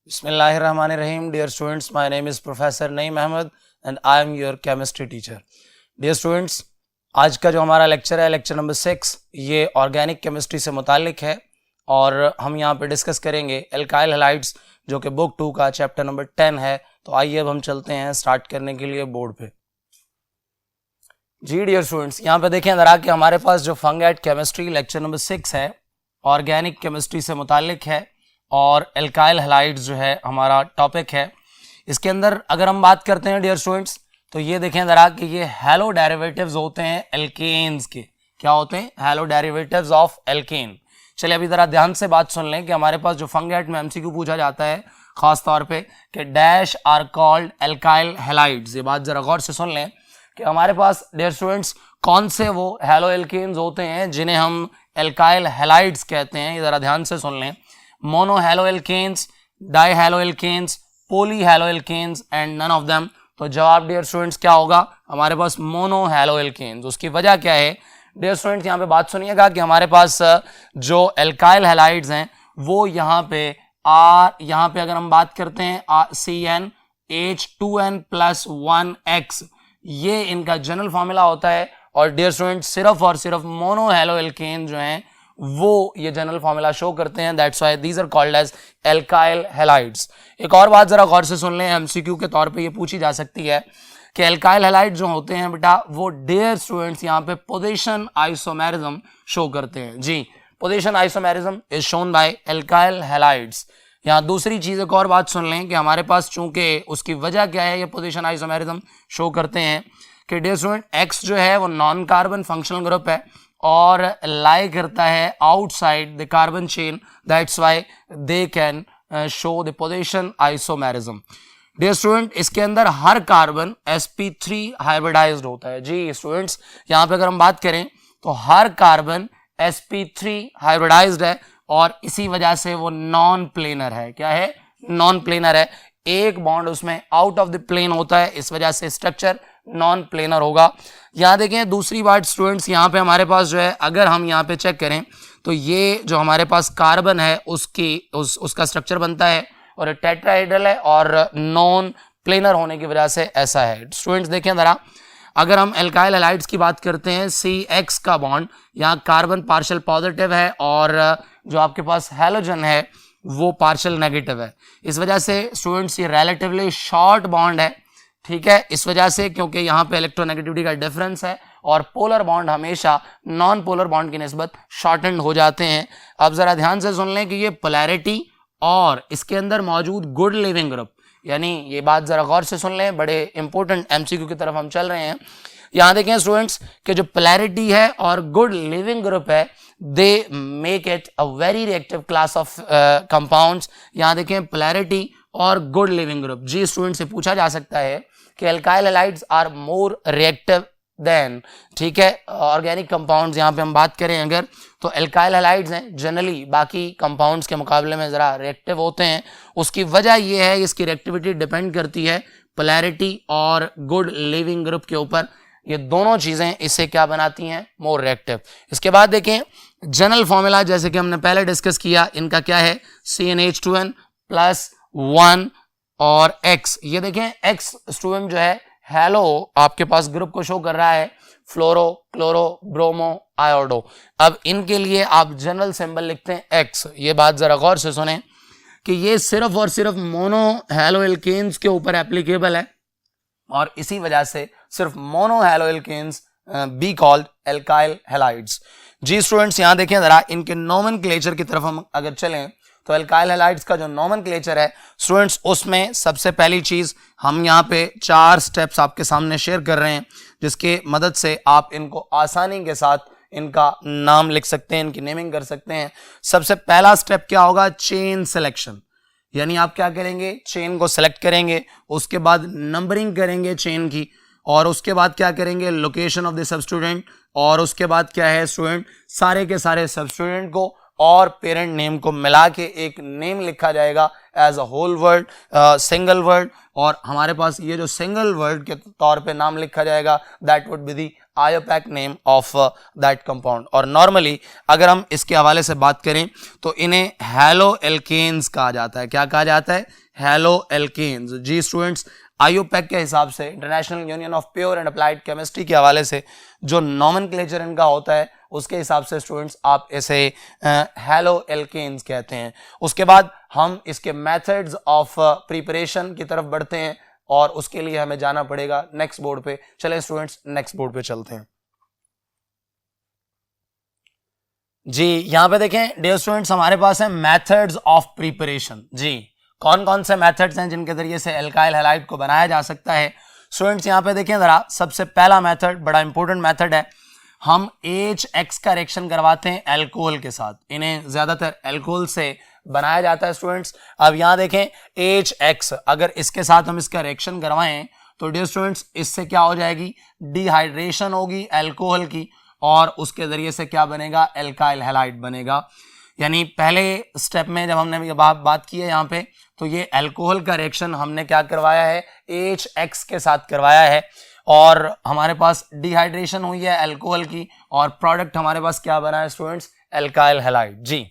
Bismillahirrahmanirrahim. Dear students, my name is Professor Naeem Ahmed and I am your chemistry teacher. Dear students, आज का जो हमारा lecture है lecture number 6 ये organic chemistry से मुतालिक है और हम यहाँ पे डिस्कस करेंगे एल्काइल हैलाइड्स जो कि बुक 2 का चैप्टर नंबर 10 है। तो आइए अब हम चलते हैं स्टार्ट करने के लिए बोर्ड पे। जी डियर स्टूडेंट्स, यहाँ पे देखें जरा कि हमारे पास जो फंगेट केमिस्ट्री लेक्चर नंबर 6 है ऑर्गेनिक केमिस्ट्री से मुतालिक है और एल्काइल हैलाइड्स जो है हमारा टॉपिक है। इसके अंदर अगर हम बात करते हैं डियर स्टूडेंट्स तो ये देखें जरा कि ये हैलो डेरिवेटिव्स होते हैं एल्केन्स के। क्या होते हैं? Hello derivatives of alkene. चलिए अभी जरा ध्यान से बात सुन लें कि हमारे पास जो फंगेट में एमसीक्यू पूछा जाता है खास तौर पे कि dash are called alkyl halides. ये बात जरा गौर से सुन लें कि हमारे पास डियर स्टूडेंट्स कौन से वो हैलो एल्केन्स होते हैं जिन्हें हम एल्काइल हैलाइड्स कहते हैं। ये जरा ध्यान से सुन लें। Mono halo alkanes, di halo alkanes, poly halo alkanes and none of them. तो जवाब डियर स्टूडेंट्स क्या होगा? हमारे पास मोनो हैलो एल्केन्स। उसकी वजह क्या है डियर स्टूडेंट्स? यहाँ पे बात सुनिएगा कि हमारे पास जो एल्काइल हैलाइड्स हैं वो यहाँ पे अगर हम बात करते हैं CnH2n+1x ये इनका जनरल फॉर्मूला होता है और डियर स्टूडेंट्स सिर्फ और सिर्फ मोनो हैलो एल्केन जो हैं वो ये जनरल फॉर्मूला शो करते हैं। That's why these are called as alkyl halides. एक और बात जरा गौर से सुन लें, एमसीक्यू के तौर पे ये पूछी जा सकती है कि एल्काइल हैलाइड जो होते हैं बेटा वो डियर स्टूडेंट्स यहाँ पे पोजीशन आइसोमेरिज्म शो करते हैं। जी, position isomerism is shown by alkyl halides. यहाँ दूसरी चीज एक और बात सुन लें कि हमारे पास चूंकि उसकी वजह क्या है ये पोजीशन आइसोमेरिज्म शो करते हैं कि डियर स्टूडेंट एक्स जो है वो नॉन कार्बन फंक्शनल ग्रुप है और लाई करता है outside the carbon chain. That's why they can show the position isomerism. Dear student इसके अंदर हर कार्बन sp3 हाइब्रिडाइज्ड होता है। जी स्टूडेंट्स यहाँ पे अगर हम बात करें तो हर कार्बन sp3 हाइब्रिडाइज्ड है और इसी वजह से वो नॉन प्लेनर है। क्या है? नॉन प्लेनर है। एक बॉन्ड उसमें आउट ऑफ द प्लेन होता है, इस वजह से स्ट्रक्चर नॉन प्लेनर होगा। यहाँ देखें दूसरी बात स्टूडेंट्स, यहाँ पे हमारे पास जो है अगर हम यहाँ पे चेक करें तो ये जो हमारे पास कार्बन है उसका स्ट्रक्चर बनता है और टेट्राहेड्रल है और नॉन प्लेनर होने की वजह से ऐसा है। स्टूडेंट्स देखें जरा, अगर हम एल्काइल हैलाइड्स की बात करते हैं CX का बॉन्ड यहाँ कार्बन पार्शियल पॉजिटिव है और जो आपके पास हैलोजन है वो पार्शियल नेगेटिव है। इस वजह से स्टूडेंट्स ये रिलेटिवली शॉर्ट बॉन्ड है। ठीक है, इस वजह से क्योंकि यहाँ पे इलेक्ट्रोनेगेटिविटी का डिफरेंस है और पोलर बॉन्ड हमेशा नॉन पोलर बॉन्ड की निस्बत शॉर्टेंड हो जाते हैं। अब जरा ध्यान से सुन लें कि ये पोलैरिटी और इसके अंदर मौजूद गुड लिविंग ग्रुप, यानी ये बात जरा गौर से सुन लें, बड़े इंपॉर्टेंट एमसीक्यू की तरफ हम चल रहे हैं। यहाँ देखें स्टूडेंट्स कि जो पोलैरिटी है और गुड लिविंग ग्रुप है they make it a very reactive class of compounds. यहाँ देखें पोलैरिटी और गुड लिविंग ग्रुप। जी स्टूडेंट से पूछा जा सकता है कि alkyl halides are more reactive than, ठीक है, ऑर्गेनिक कंपाउंड्स। यहाँ पे हम बात करें अगर तो एल्काइल हैलाइड्स हैं जनरली बाकी कंपाउंड्स के मुकाबले में ज़रा रिएक्टिव होते हैं। उसकी वजह ये है इसकी रिएक्टिविटी डिपेंड करती है पोलैरिटी और गुड लिविंग ग्रुप के ऊपर। ये दोनों चीज़ें इससे क्या बनाती हैं? More reactive. इसके बाद देखें जनरल फॉर्मूला जैसे कि हमने पहले डिस्कस किया, इनका क्या है? CnH2n+1 और X। ये देखें X स्टूडेंट जो है हेलो आपके पास ग्रुप को शो कर रहा है, फ्लोरो, क्लोरो, ब्रोमो, आयोडो। अब इनके लिए आप जनरल सिंबल लिखते हैं X। ये बात जरा गौर से सुने कि ये सिर्फ और सिर्फ मोनो हैलो एल्केन्स के ऊपर एप्लीकेबल है और इसी वजह से सिर्फ mono halo alkanes be called alkyl halides. जी स्टूडेंट्स यहाँ देखें जरा इनके नोमेनक्लेचर की तरफ हम अगर चलें तो एल्काइल हैलाइड्स का जो नोमेनक्लेचर है स्टूडेंट्स उसमें सबसे पहली चीज हम यहाँ पे 4 स्टेप्स आपके सामने शेयर कर रहे हैं जिसके मदद से आप इनको आसानी के साथ इनका नाम लिख सकते हैं, इनकी नेमिंग कर सकते हैं। सबसे पहला स्टेप क्या होगा? चेन सिलेक्शन, यानी आप क्या करेंगे? चेन को सिलेक्ट करेंगे, उसके बाद नंबरिंग करेंगे चेन की और उसके बाद क्या करेंगे? लोकेशन ऑफ द सबस्टूडेंट और उसके बाद क्या है स्टूडेंट? सारे के सारे सबस्टूडेंट को और पेरेंट नेम को मिला के एक नेम लिखा जाएगा as a whole word, single word, और हमारे पास ये जो सिंगल वर्ड के तौर पे नाम लिखा जाएगा that would be the IUPAC name of that compound. और नॉर्मली अगर हम इसके हवाले से बात करें तो इन्हें हैलो एल्केन्स कहा जाता है। क्या कहा जाता है? Haloalkanes. जी स्टूडेंट्स, IUPAC के हिसाब से, international union of pure and applied chemistry के हवाले से जो नॉमेनक्लेचर इनका होता है उसके हिसाब से स्टूडेंट्स आप इसे हैलो एल्केन्स कहते हैं। उसके बाद हम इसके मेथड्स ऑफ प्रिपरेशन की तरफ बढ़ते हैं और उसके लिए हमें जाना पड़ेगा नेक्स्ट बोर्ड पे। चलें स्टूडेंट्स नेक्स्ट बोर्ड पे चलते हैं। जी यहां पे देखें डियर स्टूडेंट्स, हमारे पास है मेथड्स ऑफ प्रिपरेशन। जी कौन कौन से मेथड्स हैं जिनके जरिए से एल्काइल हैलाइड को बनाया जा सकता है? स्टूडेंट्स यहाँ पे देखें जरा, सबसे पहला मेथड बड़ा इंपॉर्टेंट मेथड है, हम HX का रिएक्शन करवाते हैं अल्कोहल के साथ। इन्हें ज्यादातर अल्कोहल से बनाया जाता है स्टूडेंट्स। अब यहाँ देखें HX, अगर इसके साथ हम इसका रिएक्शन करवाएं तो डियर स्टूडेंट्स इससे क्या हो जाएगी? डिहाइड्रेशन होगी अल्कोहल की और उसके जरिए से क्या बनेगा? एल्काइल हैलाइड बनेगा। यानी पहले स्टेप में जब हमने ये बात की है यहाँ पे, तो ये अल्कोहल का रिएक्शन हमने क्या करवाया है? HX के साथ करवाया है और हमारे पास डिहाइड्रेशन हुई है अल्कोहल की और प्रोडक्ट हमारे पास क्या बना है स्टूडेंट्स? Alkyl halide. जी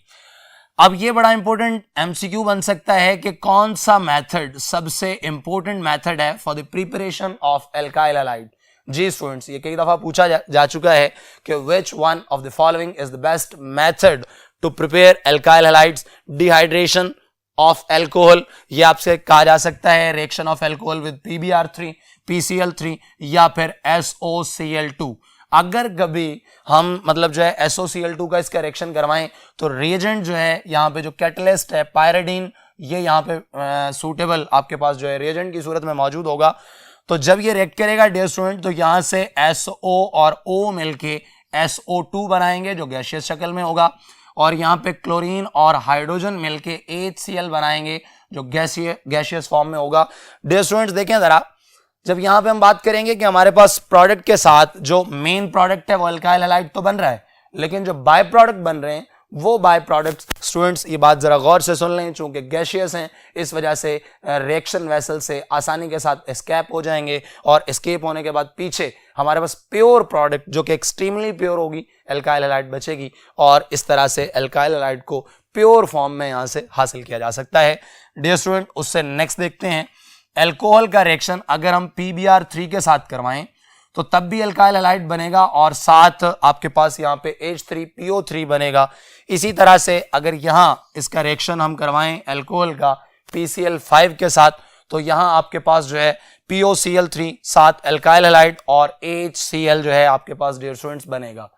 अब ये बड़ा इंपॉर्टेंट MCQ बन सकता है कि कौन सा मेथड सबसे इंपॉर्टेंट मेथड है for the preparation of alkyl halide. जी स्टूडेंट्स, ये कई दफा पूछा जा चुका है कि which one of the following is the best method to prepare alkyl halides? Dehydration of alcohol, ये आपसे कहा जा सकता है reaction of alcohol with PBr3 PCl3 या फिर SOCl2। अगर कभी हम मतलब जो है SOCl2 का इसका रिएक्शन करवाएं तो रिएजेंट जो है यहाँ पे जो कैटलिस्ट है पायरिडीन, ये यहाँ पे सूटेबल आपके पास जो है रिएजेंट की सूरत में मौजूद होगा। तो जब ये रिएक्ट करेगा डियर स्टूडेंट तो यहाँ से SO और O मिलके SO2 बनाएंगे जो गैसियस शक्ल में होगा और यहाँ पे क्लोरीन और हाइड्रोजन मिलके HCl बनाएंगे जो गैसियस फॉर्म में होगा। डियर स्टूडेंट्स देखें जरा, जब यहाँ पे हम बात करेंगे कि हमारे पास प्रोडक्ट के साथ जो मेन प्रोडक्ट है वो एल्काइल हैलाइड तो बन रहा है, लेकिन जो बाय प्रोडक्ट बन रहे हैं वो बाय प्रोडक्ट्स, स्टूडेंट्स ये बात जरा गौर से सुन लें, चूंकि गैसियस हैं इस वजह से रिएक्शन वेसल से आसानी के साथ एस्केप हो जाएंगे और एस्केप होने के बाद पीछे हमारे पास प्योर प्रोडक्ट जो कि एक्सट्रीमली प्योर होगी एल्काइल हैलाइड बचेगी और इस तरह से एल्काइल हैलाइड को प्योर फॉर्म में यहां से हासिल किया जा सकता है। डियर स्टूडेंट, उससे नेक्स्ट देखते हैं एल्कोहल का रिएक्शन अगर हम PBr3 के साथ करवाएं तो तब भी एल्काइल हैलाइड बनेगा और साथ आपके पास यहाँ पे H3PO3 बनेगा। इसी तरह से अगर यहाँ इसका रिएक्शन हम करवाएं एल्कोहल का PCl5 के साथ तो यहाँ आपके पास जो है POCl3 साथ एल्काइल हैलाइड और HCl जो है आपके पास डियर स्टूडेंट्स बनेगा।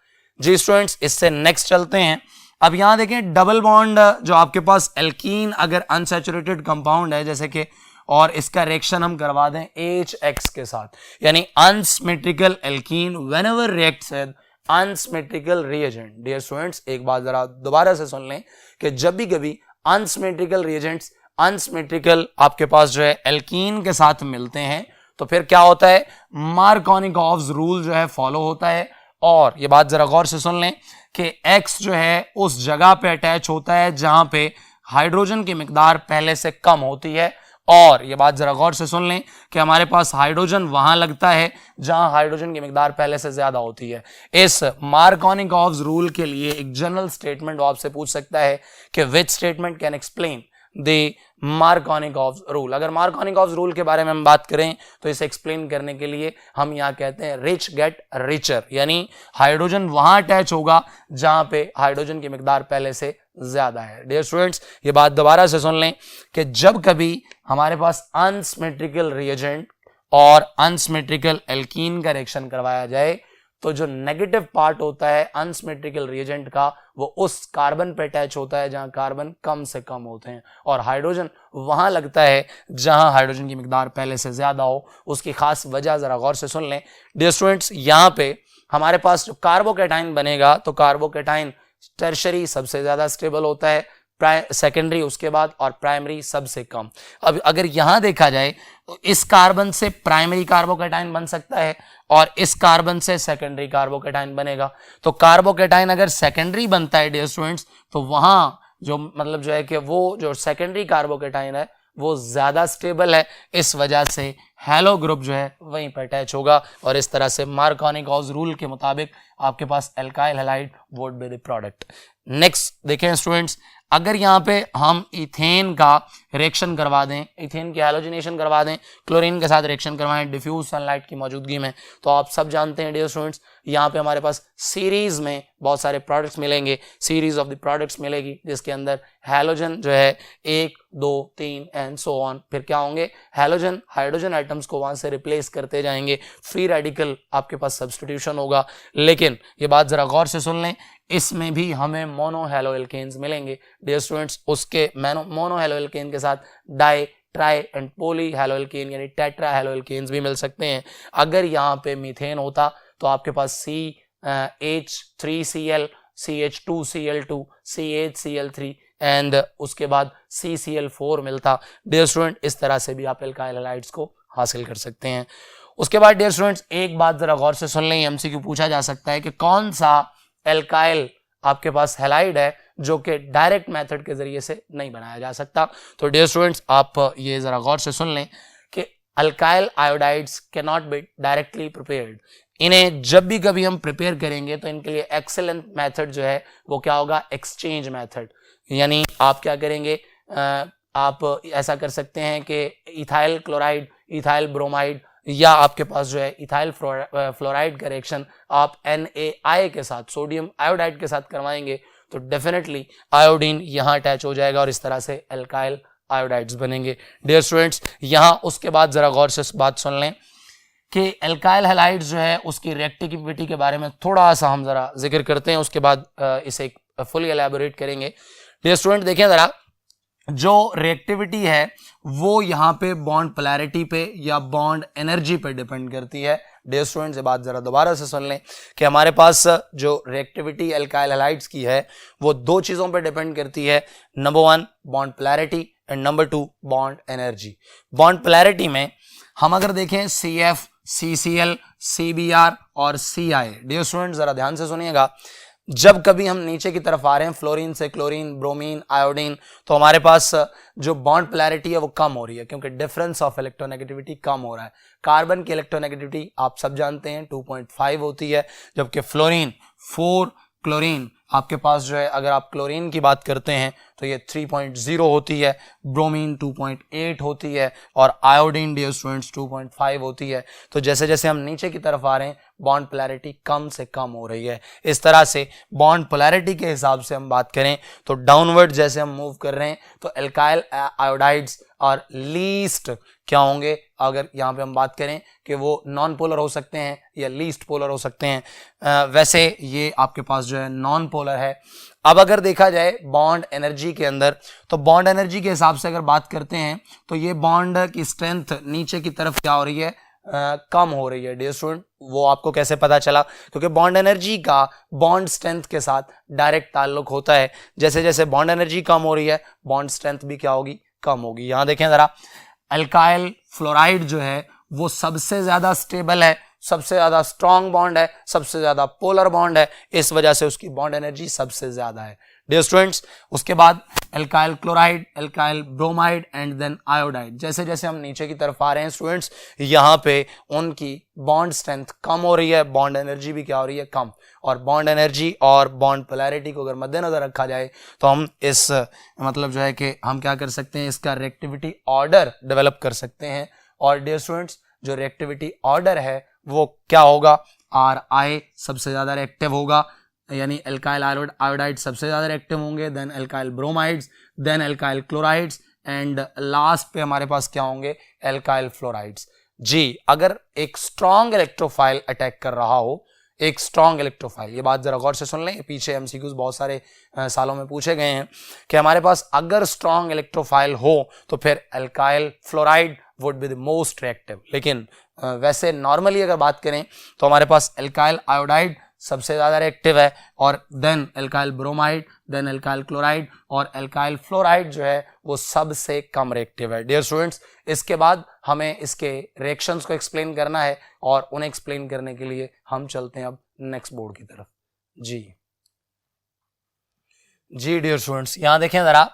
जी स्टूडेंट्स, इससे नेक्स्ट चलते हैं। अब यहाँ देखें डबल बॉन्ड जो आपके पास एल्कीन अगर अनसैचुरेटेड कंपाउंड है जैसे कि, और इसका रिएक्शन हम करवा दें HX के साथ, यानी unsymmetrical alkene whenever reacts with unsymmetrical reagent. Dear students, एक बात जरा दोबारा से सुन लें कि जब भी कभी अनसिमेट्रिकल रिएजेंट्स अनसिमेट्रिकल आपके पास जो है एल्कीन के साथ मिलते हैं तो फिर क्या होता है? मार्कोनिकॉव्स रूल जो है फॉलो होता है। और ये बात जरा गौर से सुन लें कि X जो है उस जगह पे अटैच होता है जहां पे हाइड्रोजन की मिकदार पहले से कम होती है और ये बात जरा गौर से सुन लें कि हमारे पास हाइड्रोजन वहां लगता है जहां हाइड्रोजन की मिकदार पहले से ज्यादा होती है। इस मार्कोनिकॉव्स रूल के लिए एक जनरल स्टेटमेंट वो आपसे पूछ सकता है कि which statement can explain the Markovnikov's rule. अगर मार्कोनिकॉव्स रूल के बारे में हम बात करें तो इसे एक्सप्लेन करने के लिए हम यहाँ कहते हैं रिच गेट रिचर, यानी हाइड्रोजन वहां अटैच होगा जहां पे हाइड्रोजन की मिकदार पहले से ज्यादा है। डियर स्टूडेंट्स, ये बात दोबारा से सुन लें कि जब कभी हमारे पास अनसिमेट्रिकल रिएजेंट और अनसिमेट्रिकल एल्कीन का रिएक्शन करवाया जाए तो जो नेगेटिव पार्ट होता है अनसिमेट्रिकल रिएजेंट का वो उस कार्बन पे अटैच होता है जहां कार्बन कम से कम होते हैं और हाइड्रोजन वहां लगता है जहां हाइड्रोजन की मिकदार पहले से ज्यादा हो। उसकी खास वजह जरा गौर से सुन लें। डियर स्टूडेंट्स, यहाँ पे हमारे पास जो कार्बोकैटाइन बनेगा तो कार्बोकैटाइन टर्शरी सबसे ज्यादा स्टेबल होता है, सेकेंडरी उसके बाद और प्राइमरी सबसे कम। अब अगर यहां देखा जाए तो इस कार्बन से प्राइमरी कार्बोकैटाइन बन सकता है और इस कार्बन से सेकेंडरी कार्बोकैटाइन बनेगा। तो कार्बोकैटाइन अगर सेकेंडरी बनता है डियर स्टूडेंट्स तो वहां जो मतलब जो है कि वो जो सेकेंडरी कार्बोकेटाइन है वो ज्यादा स्टेबल है, इस वजह से हैलो ग्रुप जो है वहीं पर अटैच होगा और इस तरह से मार्कोनी-गॉस रूल के मुताबिक आपके पास alkyl halide would be the product. Next देखें स्टूडेंट्स, अगर यहाँ पे हम इथेन का रिएक्शन करवा दें, इथेन की हैलोजिनेशन करवा दें, क्लोरीन के साथ रिएक्शन करवाएं डिफ्यूज सनलाइट की मौजूदगी में, तो आप सब जानते हैं डियर स्टूडेंट्स यहाँ पे हमारे पास सीरीज में बहुत सारे प्रोडक्ट्स मिलेंगे, सीरीज ऑफ द प्रोडक्ट्स मिलेगी जिसके अंदर हैलोजन जो है 1 2 3 एंड सो ऑन, फिर क्या होंगे हैलोजन हाइड्रोजन आइटम्स को वहां से रिप्लेस करते जाएंगे, फ्री रेडिकल आपके पास सब्स्टिट्यूशन होगा। लेकिन ये बात जरा गौर से सुन लें, इसमें भी हमें मोनो हैलोएल्केन्स मिलेंगे डियर स्टूडेंट्स, उसके मोनो हैलोएल्केन के साथ di tri and poly haloalkane यानी टेट्रा हैलोएल्केन्स भी मिल सकते हैं। अगर यहाँ पे मीथेन होता तो आपके पास CH3Cl CH2Cl2 CH3Cl एंड उसके बाद CCl4 मिलता डियर स्टूडेंट, इस तरह से भी आप एल्काइल हैलाइड्स को हासिल कर सकते हैं। उसके बाद डियर स्टूडेंट्स एक बात जरा गौर से सुन लें, एमसीक्यू पूछा जा सकता है कि कौन सा एल्काइल आपके पास हैलाइड है जो कि डायरेक्ट मेथड के जरिए से नहीं बनाया जा सकता। तो डियर स्टूडेंट्स आप ये जरा गौर से सुन लें कि alkyl iodides can not be directly prepared, इन्हें जब भी कभी हम प्रिपेयर करेंगे तो इनके लिए एक्सेलेंट मेथड जो है वो क्या होगा, एक्सचेंज मेथड। यानी आप क्या करेंगे, आप ऐसा कर सकते हैं कि इथाइल क्लोराइड, इथाइल ब्रोमाइड या आपके पास जो है इथाइल फ्लोराइड का रिएक्शन आप NaI के साथ, सोडियम आयोडाइड के साथ करवाएंगे तो डेफिनेटली आयोडीन यहाँ अटैच हो जाएगा और इस तरह से एल्काइल आयोडाइड्स बनेंगे डियर स्टूडेंट्स। यहाँ उसके बाद जरा गौर से बात सुन लें कि एल्काइल हैलाइड्स जो है उसकी रिएक्टिविटी के बारे में थोड़ा सा हम जरा जिक्र करते हैं, उसके बाद इसे फुली एलैबोरेट करेंगे। डियर स्टूडेंट देखें जरा, जो रिएक्टिविटी है वो यहाँ पे बॉन्ड पोलैरिटी पे या बॉन्ड एनर्जी पे डिपेंड करती है। डियर स्टूडेंट्स ये बात जरा दोबारा से सुन लें कि हमारे पास जो रिएक्टिविटी एल्काइल हैलाइड्स की है वो दो चीजों पे डिपेंड करती है, number 1 bond polarity and number 2 bond energy. Bond polarity में हम अगर देखें CF CCl CBr और Ci, डियर स्टूडेंट्स जरा ध्यान से सुनिएगा, जब कभी हम नीचे की तरफ आ रहे हैं फ्लोरीन से क्लोरीन, ब्रोमीन, आयोडीन, तो हमारे पास जो बॉन्ड पोलैरिटी है वो कम हो रही है क्योंकि डिफरेंस ऑफ इलेक्ट्रोनेगेटिविटी कम हो रहा है। कार्बन की इलेक्ट्रोनेगेटिविटी आप सब जानते हैं 2.5 होती है, जबकि फ्लोरीन 4, क्लोरीन आपके पास जो है अगर आप क्लोरीन की बात करते हैं तो ये 3.0 होती है, ब्रोमीन 2.8 होती है और आयोडीन डियर स्टूडेंट्स 2.5 होती है। तो जैसे जैसे हम नीचे की तरफ आ रहे हैं बॉन्ड पोलैरिटी कम से कम हो रही है। इस तरह से बॉन्ड पोलैरिटी के हिसाब से हम बात करें तो डाउनवर्ड जैसे हम मूव कर रहे हैं तो एल्काइल आयोडाइड्स और लीस्ट क्या होंगे, अगर यहाँ पे हम बात करें कि वो नॉन पोलर हो सकते हैं या लीस्ट पोलर हो सकते हैं, वैसे ये आपके पास जो है नॉन पोलर है। अब अगर देखा जाए बॉन्ड एनर्जी के अंदर तो बॉन्ड एनर्जी के हिसाब से अगर बात करते हैं तो ये बॉन्ड की स्ट्रेंथ नीचे की तरफ क्या हो रही है, कम हो रही है डियर स्टूडेंट। वो आपको कैसे पता चला, क्योंकि बॉन्ड एनर्जी का बॉन्ड स्ट्रेंथ के साथ डायरेक्ट ताल्लुक होता है। जैसे जैसे बॉन्ड एनर्जी कम हो रही है बॉन्ड स्ट्रेंथ भी क्या होगी, कम होगी। यहां देखें जरा, एल्काइल फ्लोराइड जो है वो सबसे ज्यादा स्टेबल है, सबसे ज्यादा स्ट्रॉन्ग बॉन्ड है, सबसे ज्यादा पोलर बॉन्ड है, इस वजह से उसकी बॉन्ड एनर्जी सबसे ज्यादा है डियर स्टूडेंट्स। उसके बाद alkyl chloride, alkyl bromide and then iodide, जैसे जैसे हम नीचे की तरफ आ रहे हैं स्टूडेंट्स यहाँ पे उनकी बॉन्ड स्ट्रेंथ कम हो रही है, बॉन्ड एनर्जी भी क्या हो रही है, कम। और बॉन्ड एनर्जी और बॉन्ड पोलैरिटी को अगर मद्देनजर रखा जाए तो हम इस मतलब जो है कि हम क्या कर सकते हैं, इसका रिएक्टिविटी ऑर्डर डेवलप कर सकते हैं। और डियर स्टूडेंट्स जो रिएक्टिविटी ऑर्डर है वो क्या होगा, Ri सबसे ज्यादा रिएक्टिव होगा, यानी एल्काइल आयोडाइड सबसे ज्यादा रिएक्टिव होंगे, then alkyl bromides, then alkyl chlorides and last पे हमारे पास क्या होंगे, एल्काइल फ्लोराइड्स। जी अगर एक स्ट्रॉन्ग इलेक्ट्रोफाइल अटैक कर रहा हो, एक स्ट्रॉन्ग इलेक्ट्रोफाइल, ये बात जरा गौर से सुन लें, पीछे एमसीक्यूज बहुत सारे सालों में पूछे गए हैं कि हमारे पास अगर स्ट्रॉन्ग इलेक्ट्रोफाइल हो तो फिर alkyl fluoride would be the most reactive. लेकिन वैसे नॉर्मली अगर बात करें तो हमारे पास एल्काइल आयोडाइड सबसे ज्यादा रिएक्टिव है और then alkyl bromide, then alkyl chloride और एल्काइल फ्लोराइड जो है वो सबसे कम रिएक्टिव है डियर स्टूडेंट्स। इसके बाद हमें इसके रिएक्शंस को एक्सप्लेन करना है और उन्हें एक्सप्लेन करने के लिए हम चलते हैं अब नेक्स्ट बोर्ड की तरफ। जी जी डियर स्टूडेंट्स, यहां देखें जरा,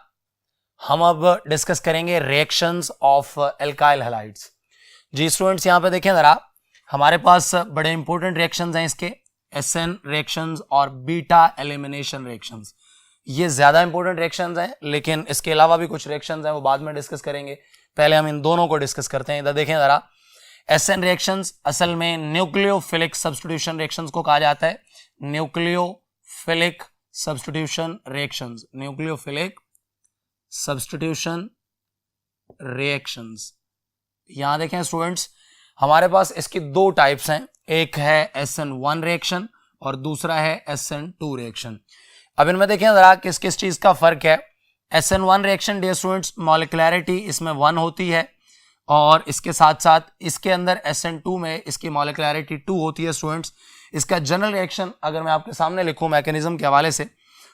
हम अब डिस्कस करेंगे रिएक्शंस ऑफ एल्काइल हैलाइड्स। जी स्टूडेंट्स, यहां पे देखें जरा, हमारे पास बड़े इंपॉर्टेंट रिएक्शंस हैं इसके, एसएन रिएक्शंस और बीटा एलिमिनेशन रिएक्शंस। ये ज्यादा इंपॉर्टेंट रिएक्शंस हैं, लेकिन इसके अलावा भी कुछ रिएक्शंस हैं, वो बाद में डिस्कस करेंगे। पहले हम इन दोनों को डिस्कस करते हैं। इधर देखें जरा, एसएन रिएक्शंस असल में न्यूक्लियोफिलिक सब्स्टिट्यूशन रिएक्शंस को कहा जाता है। Nucleophilic substitution reactions, nucleophilic substitution reactions. यहां देखें स्टूडेंट्स, हमारे पास इसकी दो टाइप्स हैं, एक है SN1 रिएक्शन और दूसरा है SN2 रिएक्शन। अब इनमें देखें जरा किस किस चीज का फर्क है। SN1 रिएक्शन डियर स्टूडेंट्स, मॉलिक्युलैरिटी इसमें 1 होती है और इसके साथ साथ इसके अंदर SN2 में इसकी मॉलिक्युलैरिटी 2 होती है स्टूडेंट्स। इसका जनरल रिएक्शन अगर मैं आपके सामने लिखूं मैकेनिज्म के हवाले से,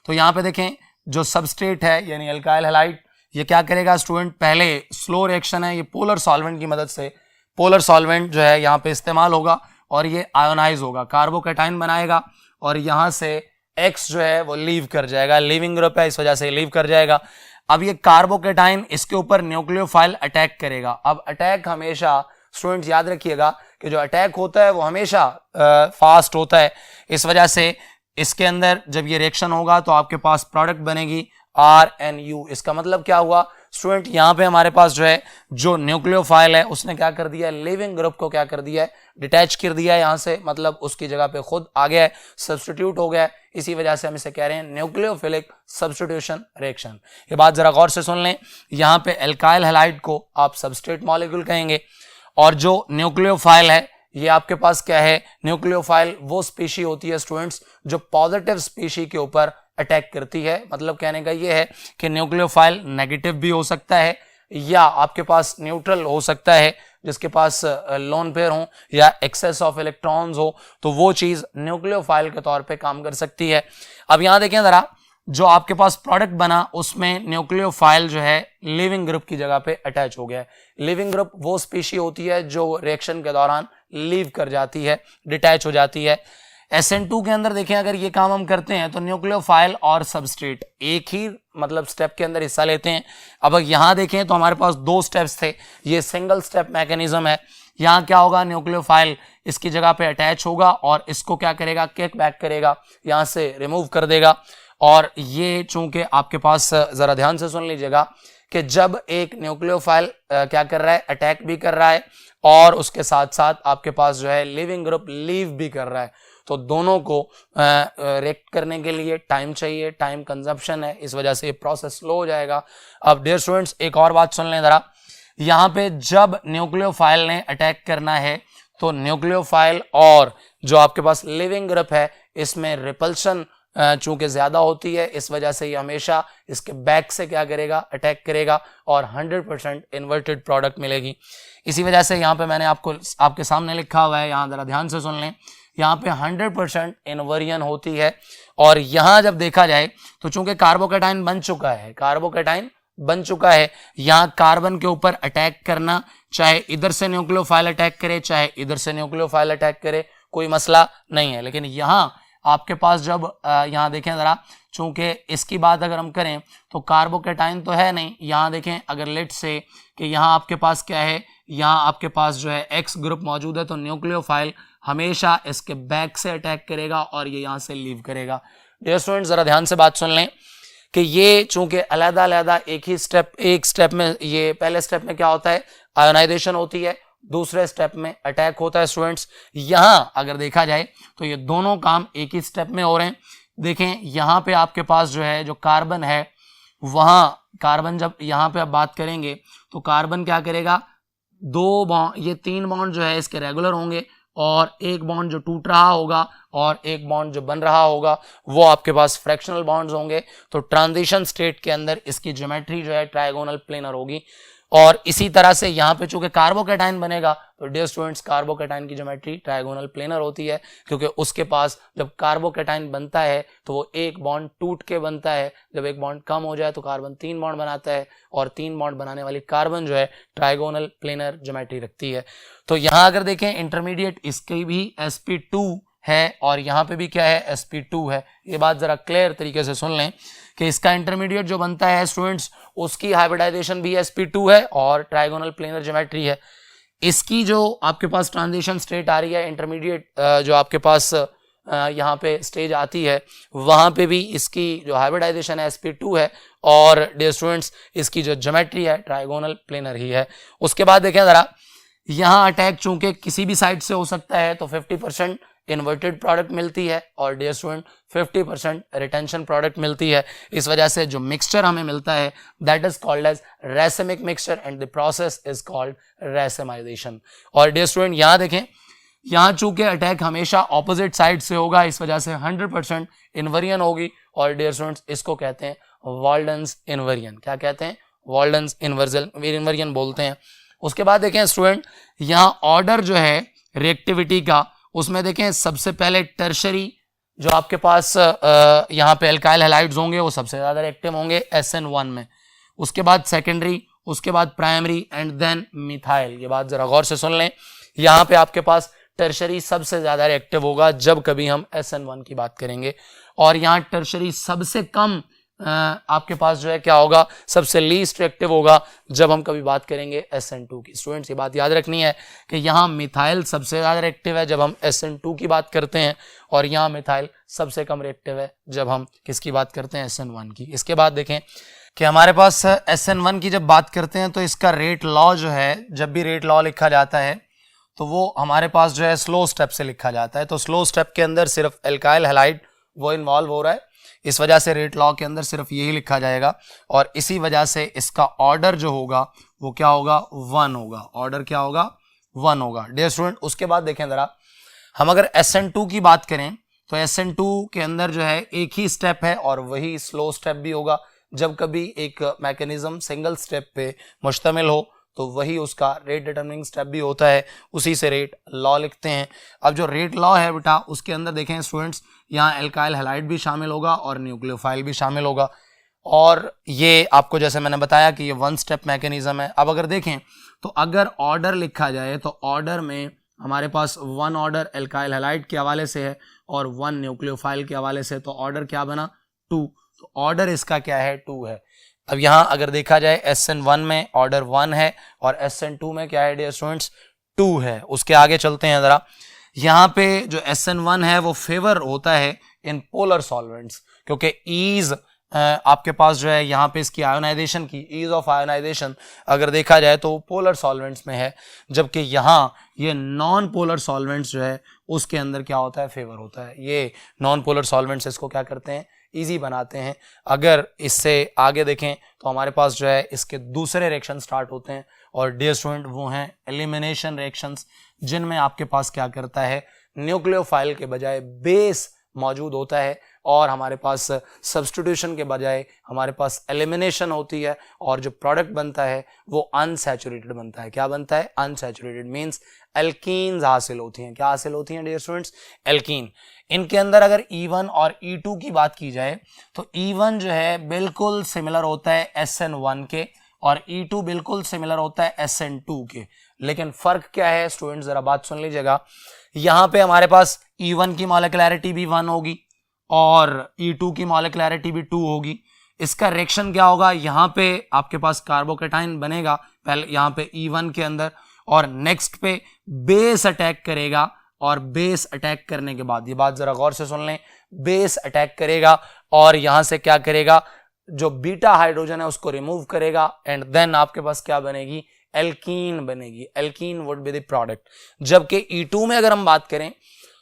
तो यहां पे देखें जो सबस्ट्रेट है यानी एल्काइल हैलाइड, ये क्या करेगा स्टूडेंट, पहले स्लो रिएक्शन है, ये पोलर सॉल्वेंट की मदद से, पोलर सॉल्वेंट जो है यहाँ पे इस्तेमाल होगा और ये आयोनाइज होगा, कार्बोकैटाइन बनाएगा और यहाँ से X जो है वो लीव कर जाएगा, लीविंग ग्रुप है इस वजह से लीव कर जाएगा। अब ये कार्बोकैटाइन इसके ऊपर न्यूक्लियोफाइल अटैक करेगा। अब अटैक हमेशा स्टूडेंट्स याद रखिएगा कि जो अटैक होता है वो हमेशा फास्ट होता है, इस वजह से इसके अंदर जब ये रिएक्शन होगा तो आपके पास प्रोडक्ट बनेगी RNU। इसका मतलब क्या हुआ स्टूडेंट, यहाँ पे हमारे पास जो है जो न्यूक्लियोफाइल है उसने क्या कर दिया है, लिविंग ग्रुप को क्या कर दिया है, डिटैच कर दिया है यहाँ से, मतलब उसकी जगह पे खुद आ गया है, सब्स्टिट्यूट हो गया है। इसी वजह से हम इसे कह रहे हैं न्यूक्लियोफिलिक सब्स्टिट्यूशन रिएक्शन। ये बात जरा गौर से सुन लें, यहाँ पे एल्काइल हैलाइड को आप सबस्ट्रेट मॉलिक्यूल कहेंगे और जो न्यूक्लियोफाइल है ये आपके पास क्या है, न्यूक्लियोफाइल वो स्पीशी होती है स्टूडेंट्स जो पॉजिटिव स्पीशी के ऊपर अटैक करती है। मतलब कहने का ये है कि न्यूक्लियोफाइल नेगेटिव भी हो सकता है या आपके पास न्यूट्रल हो सकता है, जिसके पास लोन पेयर हो या एक्सेस ऑफ इलेक्ट्रॉन्स हो, तो वो चीज न्यूक्लियोफाइल के तौर पे काम कर सकती है। अब यहां देखें जरा, जो आपके पास प्रोडक्ट बना उसमें न्यूक्लियोफाइल जो है लिविंग ग्रुप की जगह पे अटैच हो गया है। लिविंग ग्रुप वो स्पीशी होती है जो रिएक्शन के दौरान लीव कर जाती है, डिटैच हो जाती है। SN2 के अंदर देखें, अगर ये काम हम करते हैं तो न्यूक्लियोफाइल और सबस्ट्रेट एक ही मतलब स्टेप के अंदर हिस्सा लेते हैं। अब यहां देखें तो हमारे पास दो स्टेप्स थे, ये सिंगल स्टेप मैकेनिज्म है। यहाँ क्या होगा, न्यूक्लियोफाइल इसकी जगह पे अटैच होगा और इसको क्या करेगा, किक बैक करेगा, यहाँ से रिमूव कर देगा। और ये चूंकि आपके पास जरा ध्यान से सुन लीजिएगा कि जब एक न्यूक्लियोफाइल क्या कर रहा है, अटैक भी कर रहा है और उसके साथ साथ आपके पास जो है लिविंग ग्रुप लीव भी कर रहा है, तो दोनों को रिएक्ट करने के लिए टाइम चाहिए, टाइम कंजप्शन है, इस वजह से ये प्रोसेस स्लो हो जाएगा। अब डियर स्टूडेंट्स एक और बात सुन लें जरा, यहाँ पे जब न्यूक्लियोफाइल ने अटैक करना है तो न्यूक्लियोफाइल और जो आपके पास लिविंग ग्रुप है इसमें रिपल्शन चूंकि ज्यादा होती है, इस वजह से ये हमेशा इसके बैक से क्या करेगा, अटैक करेगा और 100% इन्वर्टेड प्रोडक्ट मिलेगी। इसी वजह से यहाँ पे मैंने आपके सामने लिखा हुआ है, यहाँ जरा ध्यान से सुन लें, यहाँ पे 100% इन्वर्जन होती है। और यहाँ जब देखा जाए तो चूंकि कार्बोकैटाइन बन चुका है, कार्बोकैटाइन बन चुका है, यहाँ कार्बन के ऊपर अटैक करना, चाहे इधर से न्यूक्लियोफाइल अटैक करे चाहे इधर से न्यूक्लियोफाइल अटैक करे, कोई मसला नहीं है। लेकिन यहाँ आपके पास जब यहाँ देखें जरा, चूंकि इसकी बात अगर हम करें तो कार्बोकैटाइन तो है नहीं, यहाँ देखें अगर लेट से कि यहाँ आपके पास क्या है, यहाँ आपके पास जो है X ग्रुप मौजूद है, तो न्यूक्लियोफाइल हमेशा इसके बैक से अटैक करेगा और ये यहाँ से लीव करेगा। डियर स्टूडेंट्स जरा ध्यान से बात सुन लें कि ये चूंकि अलग-अलग एक स्टेप में, ये पहले स्टेप में क्या होता है, आयोनाइजेशन होती है, दूसरे स्टेप में अटैक होता है स्टूडेंट्स। यहां अगर देखा जाए तो ये दोनों काम एक ही स्टेप में हो रहे हैं। देखें यहां पे आपके पास जो है जो कार्बन है, वहां कार्बन जब यहां पे आप बात करेंगे तो कार्बन क्या करेगा, दो बॉन्ड, ये 3 बॉन्ड जो है इसके रेगुलर होंगे और एक बॉन्ड जो टूट रहा होगा और एक बॉन्ड जो बन रहा होगा वो आपके पास फ्रैक्शनल बॉन्ड्स होंगे। तो ट्रांजिशन स्टेट के अंदर इसकी ज्योमेट्री जो है ट्रायगोनल प्लेनर होगी। और इसी तरह से यहाँ पे चूंकि कार्बोकैटाइन बनेगा तो डियर स्टूडेंट्स कार्बोकैटाइन की ज्योमेट्री ट्रायगोनल प्लेनर होती है, क्योंकि उसके पास जब कार्बोकैटाइन बनता है तो वो एक बॉन्ड टूट के बनता है, जब एक बॉन्ड कम हो जाए तो कार्बन 3 बॉन्ड बनाता है और 3 बॉन्ड बनाने वाली कार्बन जो है ट्रायगोनल प्लेनर ज्योमेट्री रखती है। तो यहाँ अगर देखें इंटरमीडिएट इसकी भी sp2 है और यहाँ पे भी क्या है sp2 है। ये बात जरा क्लियर तरीके से सुन लें कि इसका इंटरमीडिएट जो बनता है स्टूडेंट्स उसकी हाइब्रिडाइजेशन भी sp2 है और ट्राइगोनल प्लेनर ज्योमेट्री है। इसकी जो आपके पास ट्रांजिशन स्टेट आ रही है इंटरमीडिएट जो आपके पास यहाँ पे स्टेज आती है वहाँ पे भी इसकी जो हाइब्रिडाइजेशन है sp2 है और डियर स्टूडेंट्स इसकी जो ज्योमेट्री है ट्राइगोनल प्लेनर ही है। उसके बाद देखें ज़रा, यहाँ अटैक चूंकि किसी भी साइड से हो सकता है तो 50% इन्वर्टेड प्रोडक्ट मिलती है और डियर स्टूडेंट 50% रिटेंशन प्रोडक्ट मिलती है। इस वजह से जो मिक्सचर हमें मिलता है that is called as racemic mixture and the process is called racemization. और डियर स्टूडेंट यहाँ देखें, यहाँ चूंकि अटैक हमेशा ऑपोजिट साइड से होगा इस वजह से 100% इन्वर्जन होगी और डियर स्टूडेंट्स इसको कहते हैं वॉल्डन्स इन्वर्जन। क्या कहते हैं? वॉल्डन्स इन्वर्जन बोलते हैं। उसके बाद देखें स्टूडेंट, यहाँ ऑर्डर जो है रिएक्टिविटी का उसमें देखें सबसे पहले टर्शरी जो आपके पास यहाँ पे एल्काइल हैलाइड्स होंगे वो सबसे ज़्यादा रिएक्टिव होंगे SN1 में। उसके बाद सेकेंडरी, उसके बाद प्राइमरी एंड देन मिथाइल। ये बात ज़रा गौर से सुन लें, यहाँ पे आपके पास टर्शरी सबसे ज़्यादा रिएक्टिव होगा जब कभी हम SN1 की बात करेंगे और यहाँ टर्शरी सबसे कम आपके पास जो है क्या होगा, सबसे लीस्ट रिएक्टिव होगा जब हम कभी बात करेंगे SN2 की। स्टूडेंट्स ये बात याद रखनी है कि यहाँ मिथाइल सबसे ज़्यादा रिएक्टिव है जब हम SN2 की बात करते हैं और यहाँ मिथाइल सबसे कम रिएक्टिव है जब हम किसकी बात करते हैं? SN1 की। इसके बाद देखें कि हमारे पास SN1 की जब बात करते हैं तो इसका रेट लॉ जो है, जब भी रेट लॉ लिखा जाता है तो वो हमारे पास जो है स्लो स्टेप से लिखा जाता है। तो स्लो स्टेप के अंदर सिर्फ एल्काइल हैलाइड वो इन्वॉल्व हो रहा है, इस वजह से रेट लॉ के अंदर सिर्फ यही लिखा जाएगा और इसी वजह से इसका ऑर्डर जो होगा वो क्या होगा? 1 होगा। ऑर्डर क्या होगा? 1 होगा। डियर स्टूडेंट उसके बाद देखें ज़रा, हम अगर SN2 की बात करें तो SN2 के अंदर जो है एक ही स्टेप है और वही स्लो स्टेप भी होगा। जब कभी एक मैकेनिज्म सिंगल स्टेप पे मुश्तमिल हो तो वही उसका रेट डिटरमिनिंग स्टेप भी होता है, उसी से रेट लॉ लिखते हैं। अब जो रेट लॉ है बेटा उसके अंदर देखें स्टूडेंट्स, यहाँ एल्काइल हैलाइड भी शामिल होगा और न्यूक्लियोफाइल भी शामिल होगा और ये आपको जैसे मैंने बताया कि ये 1 स्टेप मैकेनिज्म है। अब अगर देखें तो अगर ऑर्डर लिखा जाए तो ऑर्डर में हमारे पास 1 ऑर्डर एल्काइल हैलाइड के हवाले से है और 1 न्यूक्लियोफाइल के हवाले से, तो ऑर्डर क्या बना? 2। तो ऑर्डर इसका क्या है? 2 है। अब यहाँ अगर देखा जाए SN1 में ऑर्डर 1 है और SN2 में क्या है डियर स्टूडेंट्स? 2 है। उसके आगे चलते हैं ज़रा, यहाँ पे जो SN1 है वो फेवर होता है इन पोलर सॉल्वेंट्स क्योंकि ईज आपके पास जो है यहाँ पे इसकी आयोनाइजेशन की ईज ऑफ आयोनाइजेशन अगर देखा जाए तो पोलर सॉल्वेंट्स में है, जबकि यहाँ ये नॉन पोलर सॉल्वेंट्स जो है उसके अंदर क्या होता है? फेवर होता है। ये नॉन पोलर सॉल्वेंट्स इसको क्या करते हैं? इजी बनाते हैं। अगर इससे आगे देखें तो हमारे पास जो है इसके दूसरे रिएक्शन स्टार्ट होते हैं और डियर स्टूडेंट वो हैं एलिमिनेशन रिएक्शंस, जिनमें आपके पास क्या करता है? न्यूक्लियोफाइल के बजाय बेस मौजूद होता है और हमारे पास सब्स्टिट्यूशन के बजाय हमारे पास एलिमिनेशन होती है और जो प्रोडक्ट बनता है वो अनसैचुरेटेड बनता है। क्या बनता है? अनसैचुरेटेड मीन्स एल्कीन्स हासिल होती हैं। क्या हासिल होती हैं डियर स्टूडेंट्स? एल्कीन। इनके अंदर अगर E1 और E2 की बात की जाए तो E1 जो है बिल्कुल सिमिलर होता है SN1 के और E2 बिल्कुल सिमिलर होता है SN2 के, लेकिन फर्क क्या है स्टूडेंट्स? जरा बात सुन लीजिएगा। यहाँ पे हमारे पास E1 की मॉलिक्युलरिटी भी 1 होगी और E2 की मॉलिक्युलरिटी भी 2 होगी। इसका रिएक्शन क्या होगा? यहाँ पे आपके पास कार्बोकेटाइन बनेगा पहले यहाँ पे E1 के अंदर और नेक्स्ट पे बेस अटैक करेगा और बेस अटैक करने के बाद, ये बात जरा गौर से सुन लें, बेस अटैक करेगा और यहां से क्या करेगा? जो बीटा हाइड्रोजन है उसको रिमूव करेगा एंड देन आपके पास क्या बनेगी? एल्कीन बनेगी। Alkene would be the product. जबकि E2 में अगर हम बात करें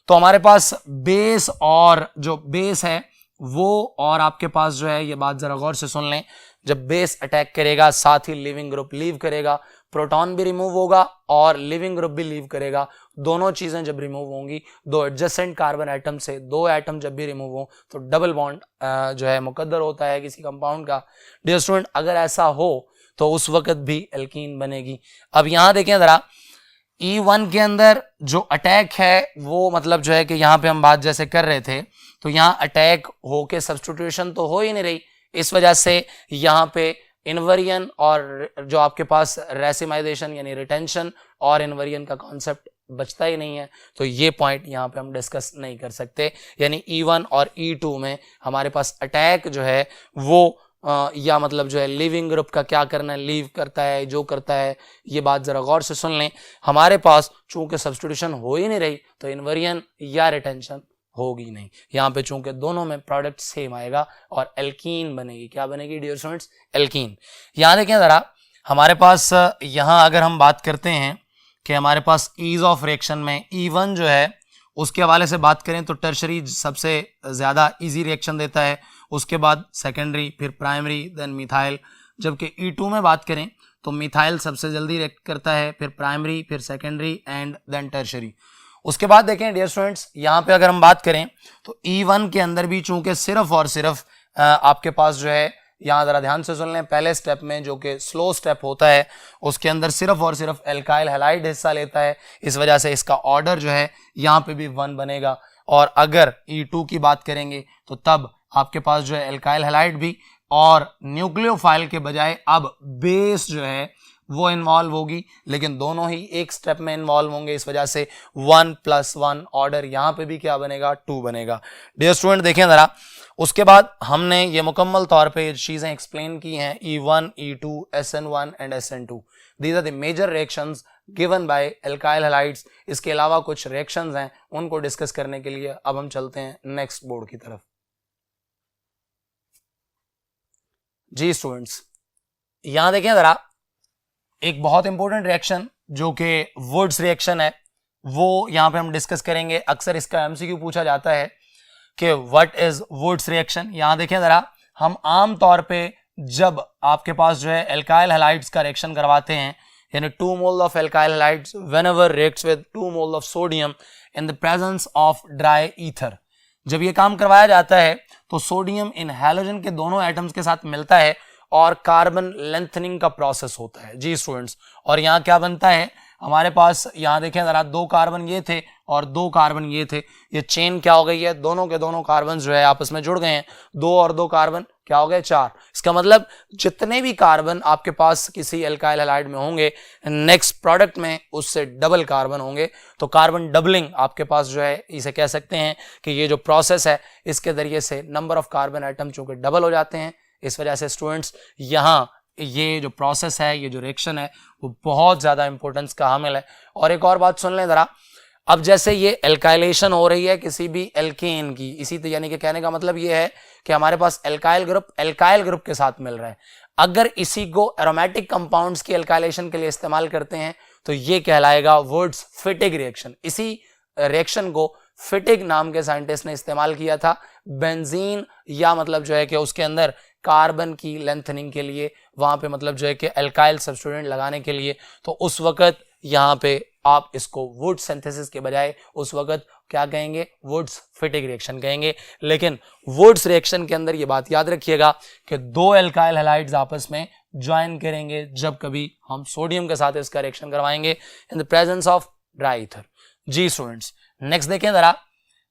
तो हमारे पास बेस और जो बेस है वो और आपके पास जो है, ये बात जरा गौर से सुन लें, जब बेस अटैक करेगा साथ ही लिविंग ग्रुप लीव करेगा, प्रोटॉन भी रिमूव होगा और लिविंग ग्रुप भी लीव करेगा। दोनों चीजें जब रिमूव होंगी, दो एडजेसेंट कार्बन एटम से 2 एटम जब भी रिमूव हो तो डबल बॉन्ड जो है मुकद्दर होता है किसी कंपाउंड का। डियर स्टूडेंट अगर ऐसा हो तो उस वक्त भी एल्कीन बनेगी। अब यहां देखें जरा, E1 के अंदर जो अटैक है वो मतलब जो है कि यहाँ पे हम बात जैसे कर रहे थे तो यहाँ अटैक होके सब्स्टिट्यूशन तो हो ही नहीं रही, इस वजह से यहाँ पे इन्वर्जन और जो आपके पास रेसिमाइजेशन यानी रिटेंशन और इन्वर्जन का कॉन्सेप्ट बचता ही नहीं है, तो ये पॉइंट यहाँ पे हम डिस्कस नहीं कर सकते। यानी E1 और E2 में हमारे पास अटैक जो है वो या मतलब जो है लिविंग ग्रुप का क्या करना है, लीव करता है, जो करता है, ये बात जरा गौर से सुन लें। हमारे पास चूंकि सब्स्टिट्यूशन हो ही नहीं रही तो इन्वर्जन या रिटेंशन होगी नहीं। यहाँ पे चूंकि दोनों में प्रोडक्ट सेम आएगा और एल्कीन बनेगी। क्या बनेगी डियर स्टूडेंट्स? एल्कीन। यहाँ देखें जरा, हमारे पास यहाँ अगर हम बात करते हैं कि हमारे पास ईज ऑफ रिएक्शन में E1 जो है उसके हवाले से बात करें तो टर्शरी सबसे ज़्यादा इजी रिएक्शन देता है, उसके बाद सेकेंडरी, फिर प्राइमरी, देन मिथाइल। जबकि E2 में बात करें तो मिथाइल सबसे जल्दी रिएक्ट करता है, फिर प्राइमरी, फिर सेकेंडरी एंड देन टर्शरी। उसके बाद देखें डियर स्टूडेंट्स, यहाँ पे अगर हम बात करें तो E1 के अंदर भी चूंकि सिर्फ और सिर्फ आपके पास जो है, यहाँ जरा ध्यान से सुन लें, पहले स्टेप में जो कि स्लो स्टेप होता है उसके अंदर सिर्फ और सिर्फ एल्काइल हैलाइड हिस्सा लेता है, इस वजह से इसका ऑर्डर जो है यहाँ पे भी 1 बनेगा। और अगर E2 की बात करेंगे तो तब आपके पास जो है एल्काइल हैलाइड भी और न्यूक्लियोफाइल के बजाय अब बेस जो है वो इन्वॉल्व होगी, लेकिन दोनों ही एक स्टेप में इन्वॉल्व होंगे, इस वजह से 1 + 1 ऑर्डर यहाँ पे भी क्या बनेगा? 2 बनेगा। डियर स्टूडेंट देखें जरा, उसके बाद हमने ये मुकम्मल तौर पे ये चीज़ें एक्सप्लेन की हैं, E1, E2, SN1 and SN2। These are the major reactions given by alkyl halides. इसके अलावा कुछ रिएक्शंस हैं, उनको डिस्कस करने के लिए अब हम चलते हैं नेक्स्ट बोर्ड की तरफ। जी स्टूडेंट्स, यहां देखें जरा, एक बहुत इंपॉर्टेंट रिएक्शन जो कि वुड्स रिएक्शन है वो यहां पे हम डिस्कस करेंगे। अक्सर इसका MCQ पूछा जाता है कि व्हाट इज वुड्स रिएक्शन। यहां देखें जरा, हम आम तौर पे जब आपके पास जो है एल्काइल हैलाइड्स का रिएक्शन करवाते हैं, यानी 2 mole of alkyl halides whenever reacts with 2 mole of sodium in the presence of dry ether, जब ये काम करवाया जाता है तो सोडियम इन हैलोजन के दोनों एटम्स के साथ मिलता है और कार्बन लेंथनिंग का प्रोसेस होता है। जी स्टूडेंट्स, और यहाँ क्या बनता है हमारे पास, यहाँ देखें जरा, 2 कार्बन ये थे और 2 कार्बन ये थे, ये चेन क्या हो गई है, दोनों के दोनों कार्बन जो है आपस में जुड़ गए हैं, 2 और 2 कार्बन क्या हो गए? 4। इसका मतलब जितने भी कार्बन आपके पास किसी एल्काइल हैलाइड में होंगे, नेक्स्ट प्रोडक्ट में उससे डबल कार्बन होंगे। तो कार्बन डबलिंग आपके पास जो है, इसे कह सकते हैं कि ये जो प्रोसेस है इसके जरिए से नंबर ऑफ कार्बन आइटम चूंकि डबल हो जाते हैं, इस वजह से स्टूडेंट्स यहाँ ये जो प्रोसेस है, ये जो रिएक्शन है वो बहुत ज़्यादा इंपॉर्टेंस का हामिल है। और एक और बात सुन लें ज़रा, अब जैसे ये एल्काइलेशन हो रही है किसी भी एल्केन की, इसी यानी कि कहने का मतलब ये है कि हमारे पास एल्काइल ग्रुप के साथ मिल रहा है। अगर इसी को एरोमेटिक कंपाउंड्स की एल्काइलेशन के लिए इस्तेमाल करते हैं तो ये कहलाएगा वुड्स फिटिग रिएक्शन। इसी रिएक्शन को फिटिग नाम के साइंटिस्ट ने इस्तेमाल किया था बेंजीन, या मतलब जो है कि उसके अंदर कार्बन की लेंथनिंग के लिए, वहां पे मतलब जो है कि एल्काइल सब्स्टिट्यूएंट लगाने के लिए। तो उस वक्त यहाँ पे आप इसको वुड सिंथेसिस के बजाय उस वक्त क्या कहेंगे? वुड्स फिटिग रिएक्शन कहेंगे। लेकिन वुड्स रिएक्शन के अंदर ये बात याद रखिएगा कि 2 एल्काइल हैलाइड्स आपस में ज्वाइन करेंगे जब कभी हम सोडियम के साथ इसका रिएक्शन करवाएंगे in the presence of dry ether. जी स्टूडेंट्स, नेक्स्ट देखें जरा,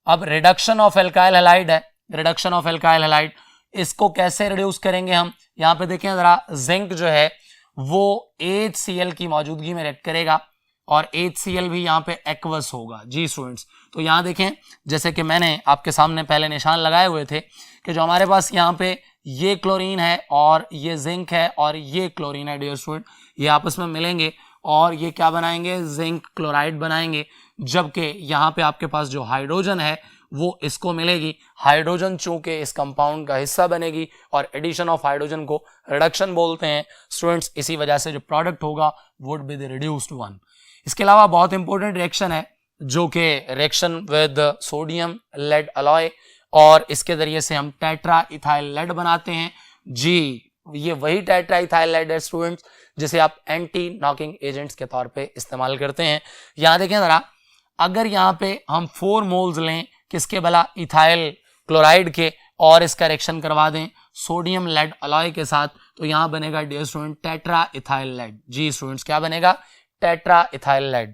अब रिडक्शन ऑफ एल्काइल हैलाइड है, रिडक्शन ऑफ एल्काइल हैलाइड, इसको कैसे रिड्यूस करेंगे हम? यहाँ पे देखें जरा, जिंक जो है वो HCl की मौजूदगी में रिएक्ट करेगा और HCl भी यहाँ पे एक्वस होगा। जी स्टूडेंट्स, तो यहाँ देखें, जैसे कि मैंने आपके सामने पहले निशान लगाए हुए थे कि जो हमारे पास यहाँ पे ये क्लोरीन है और ये जिंक है और ये क्लोरीन है डियर स्टूडेंट, ये आपस में मिलेंगे और ये क्या बनाएंगे? जिंक क्लोराइड बनाएंगे। जबकि यहाँ पे आपके पास जो हाइड्रोजन है वो इसको मिलेगी, हाइड्रोजन चूंकि इस कंपाउंड का हिस्सा बनेगी और एडिशन ऑफ हाइड्रोजन को रिडक्शन बोलते हैं स्टूडेंट्स। इसी वजह से जो प्रोडक्ट होगा would be the reduced one. इसके अलावा बहुत इंपॉर्टेंट रिएक्शन है जो कि reaction with sodium lead alloy, और इसके जरिए से हम टेट्रा इथाइल लेड बनाते हैं। जी, ये वही टेट्रा इथाइल लेड है स्टूडेंट्स जिसे आप एंटी नॉकिंग एजेंट्स के तौर पे इस्तेमाल करते हैं। यहाँ देखें जरा, अगर यहाँ पे हम 4 मोल्स लें किसके भला? इथाइल क्लोराइड के, और इसका रिएक्शन करवा दें सोडियम लेड अलॉय के साथ, तो यहाँ बनेगा dear student tetra ethyl lead. जी स्टूडेंट्स, क्या बनेगा? Tetra ethyl lead.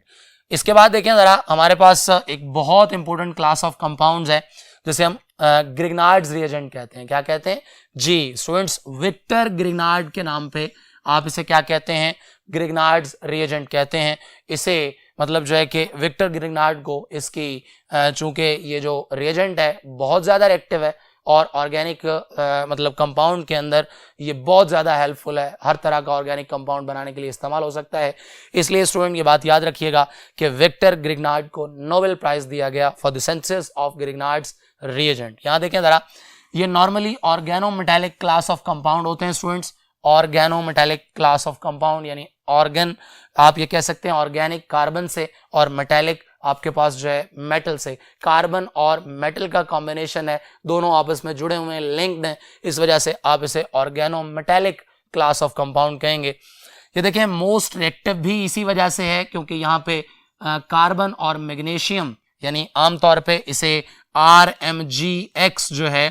इसके बाद देखें जरा, हमारे पास एक बहुत इंपॉर्टेंट क्लास ऑफ कंपाउंड्स है जिसे हम ग्रिग्नार्ड्स रिएजेंट कहते हैं। क्या कहते हैं? जी स्टूडेंट्स, विक्टर ग्रिग्नार्ड के नाम पे आप इसे क्या कहते हैं? ग्रिग्नार्ड्स रिएजेंट कहते हैं। इसे मतलब जो है कि विक्टर ग्रिग्नार्ड को इसकी चूंकि ये जो रिएजेंट है बहुत ज़्यादा रिएक्टिव है और ऑर्गेनिक मतलब कंपाउंड के अंदर ये बहुत ज़्यादा हेल्पफुल है, हर तरह का ऑर्गेनिक कंपाउंड बनाने के लिए इस्तेमाल हो सकता है। इसलिए स्टूडेंट ये बात याद रखिएगा कि विक्टर ग्रिग्नार्ड को नोबेल प्राइज दिया गया for the synthesis of Grignard's reagent. यहाँ देखें ज़रा, ये normally organometallic class of compound होते हैं students, organometallic class of compound यानी ऑर्गन आप ये कह सकते हैं ऑर्गेनिक कार्बन से और मेटेलिक आपके पास जो है मेटल से। कार्बन और मेटल का कॉम्बिनेशन है, दोनों आपस में जुड़े हुए हैं, लिंक्ड हैं, इस वजह से आप इसे ऑर्गेनोमेटेलिक क्लास ऑफ कंपाउंड कहेंगे। ये देखें मोस्ट रिएक्टिव भी इसी वजह से है क्योंकि यहाँ पे कार्बन और मैग्नीशियम यानी आमतौर पे इसे RMgX जो है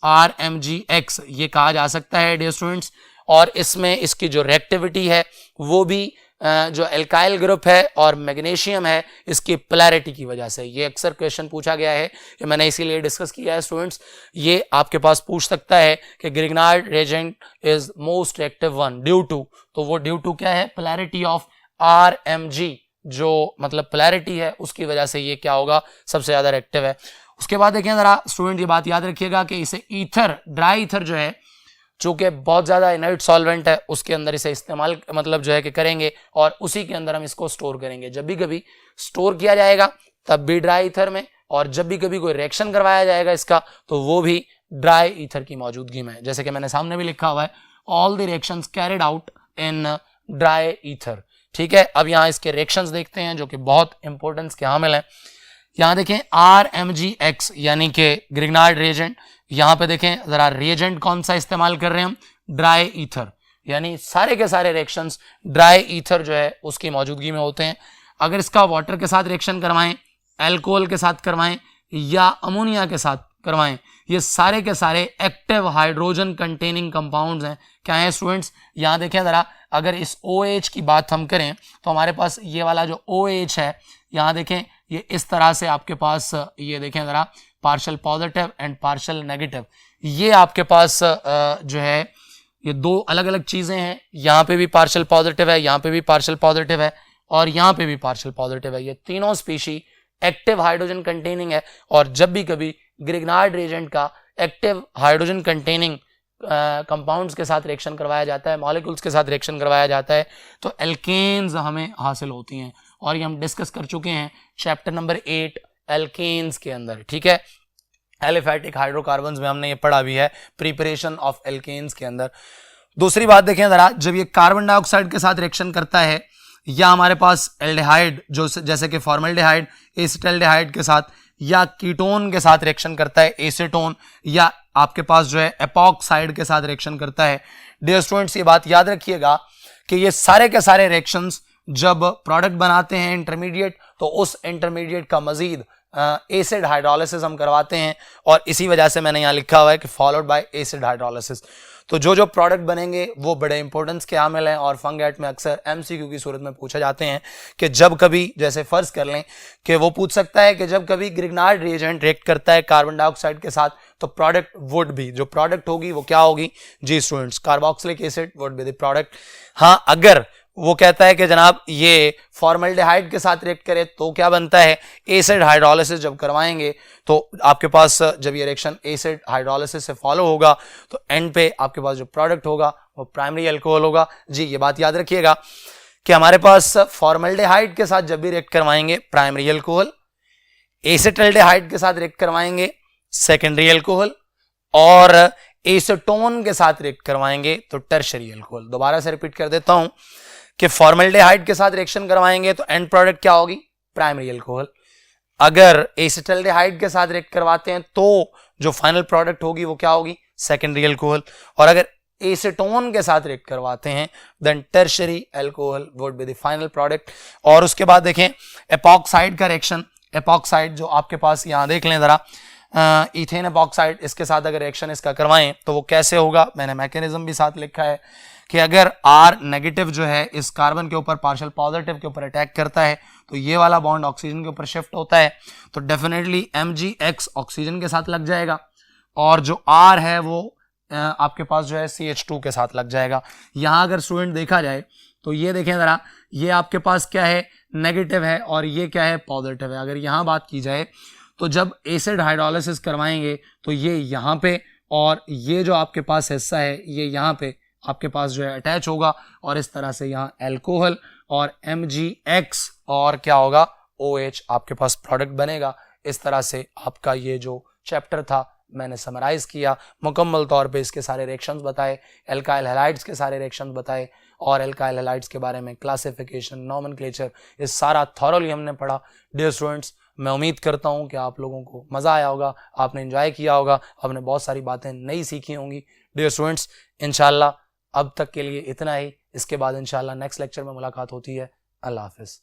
RMgX ये कहा जा सकता है डियर स्टूडेंट्स, और इसमें इसकी जो रिएक्टिविटी है वो भी जो एल्काइल ग्रुप है और मैग्नीशियम है इसकी पोलैरिटी की वजह से। ये अक्सर क्वेश्चन पूछा गया है, ये मैंने इसीलिए डिस्कस किया है स्टूडेंट्स। ये आपके पास पूछ सकता है कि Grignard reagent is most reactive one due to, तो वो ड्यू टू क्या है, पोलैरिटी ऑफ RMg, जो मतलब पोलैरिटी है उसकी वजह से ये क्या होगा, सबसे ज्यादा रिएक्टिव है। उसके बाद देखें जरा स्टूडेंट, ये बात याद रखिएगा कि इसे ईथर, ड्राई ईथर जो है चूंकि बहुत ज़्यादा इनर्ट सॉल्वेंट है उसके अंदर इसे इस्तेमाल मतलब जो है कि करेंगे और उसी के अंदर हम इसको स्टोर करेंगे। जब भी कभी स्टोर किया जाएगा तब भी ड्राई ईथर में, और जब भी कभी कोई रिएक्शन करवाया जाएगा इसका तो वो भी ड्राई ईथर की मौजूदगी में। जैसे कि मैंने सामने भी लिखा हुआ है, all the reactions carried out in dry ether. ठीक है, अब यहाँ इसके रिएक्शंस देखते हैं जो कि बहुत इंपॉर्टेंस के हामिल हैं। यहाँ देखें RMgX यानी कि ग्रिग्नार्ड रिएजेंट, यहाँ पे देखें जरा रिएजेंट कौन सा इस्तेमाल कर रहे हैं हम, ड्राई ईथर, यानी सारे के सारे रिएक्शंस ड्राई ईथर जो है उसकी मौजूदगी में होते हैं। अगर इसका वाटर के साथ रिएक्शन करवाएं, अल्कोहल के साथ करवाएं या अमोनिया के साथ करवाएं, ये सारे के सारे एक्टिव हाइड्रोजन कंटेनिंग कंपाउंड्स हैं। क्या है स्टूडेंट्स, यहाँ देखें जरा, अगर इस OH की बात हम करें तो हमारे पास ये वाला जो OH है, यहाँ देखें ये इस तरह से आपके पास, ये देखें जरा, partial positive and partial negative, ये आपके पास जो है ये दो अलग अलग चीजें हैं। यहाँ पे भी पार्शियल पॉजिटिव है, यहाँ पे भी पार्शियल पॉजिटिव है और यहाँ पे भी पार्शियल पॉजिटिव है। ये तीनों स्पीशी एक्टिव हाइड्रोजन कंटेनिंग है, और जब भी कभी ग्रिग्नार्ड रिएजेंट का एक्टिव हाइड्रोजन कंटेनिंग कंपाउंड्स के साथ रिएक्शन करवाया जाता है, मॉलिक्यूल्स के साथ रिएक्शन करवाया जाता है, तो एल्केन्स हमें हासिल होती हैं, और ये हम डिस्कस कर चुके हैं चैप्टर नंबर 8 एल्केन्स के अंदर। ठीक है, एलिफैटिक हाइड्रोकार्बन्स में हमने ये पढ़ा भी है, प्रिपरेशन ऑफ एल्केन्स के अंदर। दूसरी बात देखें जरा, जब ये कार्बन डाइऑक्साइड के साथ रिएक्शन करता है या हमारे पास एल्डिहाइड जो जैसे कि फॉर्मल्डिहाइड एसिटल्डिहाइड के साथ, या कीटोन के साथ रिएक्शन करता है एसीटोन, या आपके पास जो है एपॉक्साइड के साथ रिएक्शन करता है। डियर स्टूडेंट्स, ये बात याद रखिएगा कि ये सारे के सारे रिएक्शंस जब प्रोडक्ट बनाते हैं इंटरमीडिएट, तो उस इंटरमीडिएट का मजीद एसिड हाइड्रोलिसिस हम करवाते हैं, और इसी वजह से मैंने यहाँ लिखा हुआ है कि फॉलोड बाय एसिड हाइड्रोलिसिस। तो जो जो प्रोडक्ट बनेंगे वो बड़े इंपॉर्टेंस के हामिल हैं, और फंगैट में अक्सर MCQ की सूरत में पूछे जाते हैं कि जब कभी, जैसे फर्ज कर लें कि वो पूछ सकता है कि जब कभी ग्रिग्नार्ड रिएजेंट रिएक्ट करता है कार्बन डाइऑक्साइड के साथ तो प्रोडक्ट वुड भी, जो प्रोडक्ट होगी वो क्या होगी, जी students, carboxylic acid would be the product. हाँ, अगर वो कहता है कि जनाब ये फॉर्मल्डिहाइड के साथ रिएक्ट करे तो क्या बनता है, एसिड हाइड्रोलिसिस जब करवाएंगे तो आपके पास जब ये रिएक्शन एसिड हाइड्रोलिसिस से फॉलो होगा तो एंड पे आपके पास जो प्रोडक्ट होगा वो प्राइमरी अल्कोहल होगा। जी, ये बात याद रखिएगा कि हमारे पास फॉर्मल्डिहाइड के साथ जब भी रिएक्ट करवाएंगे प्राइमरी अल्कोहल, एसिटल्डिहाइड के साथ रिएक्ट करवाएंगे सेकेंडरी अल्कोहल, और एसीटोन के साथ रिएक्ट करवाएंगे तो टर्शरी अल्कोहल। दोबारा से रिपीट कर देता हूं कि फॉर्मल्डिहाइड के साथ रिएक्शन करवाएंगे तो एंड प्रोडक्ट क्या होगी, प्राइमरी अल्कोहल। अगर एसिटल्डिहाइड के साथ रिएक्ट करवाते हैं तो जो फाइनल प्रोडक्ट होगी वो क्या होगी, सेकेंडरी अल्कोहल। और अगर एसीटोन के साथ रिएक्ट करवाते हैं then tertiary alcohol would be the final product. और उसके बाद देखें एपॉक्साइड का रिएक्शन, एपॉक्साइड जो आपके पास यहाँ देख लें जरा, इथेन एपॉक्साइड, इसके साथ अगर रिएक्शन इसका करवाएं तो वो कैसे होगा, मैंने मैकेनिज्म भी साथ लिखा है कि अगर R नेगेटिव जो है इस कार्बन के ऊपर पार्शियल पॉजिटिव के ऊपर अटैक करता है तो ये वाला बॉन्ड ऑक्सीजन के ऊपर शिफ्ट होता है, तो डेफिनेटली MgX ऑक्सीजन के साथ लग जाएगा, और जो R है वो आपके पास जो है CH2 के साथ लग जाएगा। यहाँ अगर स्टूडेंट देखा जाए तो ये देखें ज़रा, ये आपके पास क्या है, नेगेटिव है, और ये क्या है, पॉजिटिव है। अगर यहाँ बात की जाए तो जब एसिड हाइड्रोलिसिस करवाएंगे तो ये यहाँ पे, और ये जो आपके पास हिस्सा है ये यहाँ पे आपके पास जो है अटैच होगा, और इस तरह से यहाँ एल्कोहल और MgX और क्या होगा, OH आपके पास प्रोडक्ट बनेगा। इस तरह से आपका ये जो चैप्टर था मैंने समराइज किया, मुकम्मल तौर पे इसके सारे रिएक्शंस बताए, एल्काइल हैलाइड्स के सारे रिएक्शंस बताए, और एल्काइल हैलाइड्स के बारे में क्लासिफिकेशन, नॉमेनक्लेचर, ये सारा थॉरोली हमने पढ़ा। डियर स्टूडेंट्स, मैं उम्मीद करता हूँ कि आप लोगों को मज़ा आया होगा, आपने एंजॉय किया होगा, आपने बहुत सारी बातें नई सीखी होंगी। डियर स्टूडेंट्स, इंशाल्लाह अब तक के लिए इतना ही। इसके बाद इंशाल्लाह नेक्स्ट लेक्चर में मुलाकात होती है। अल्लाह हाफिज़।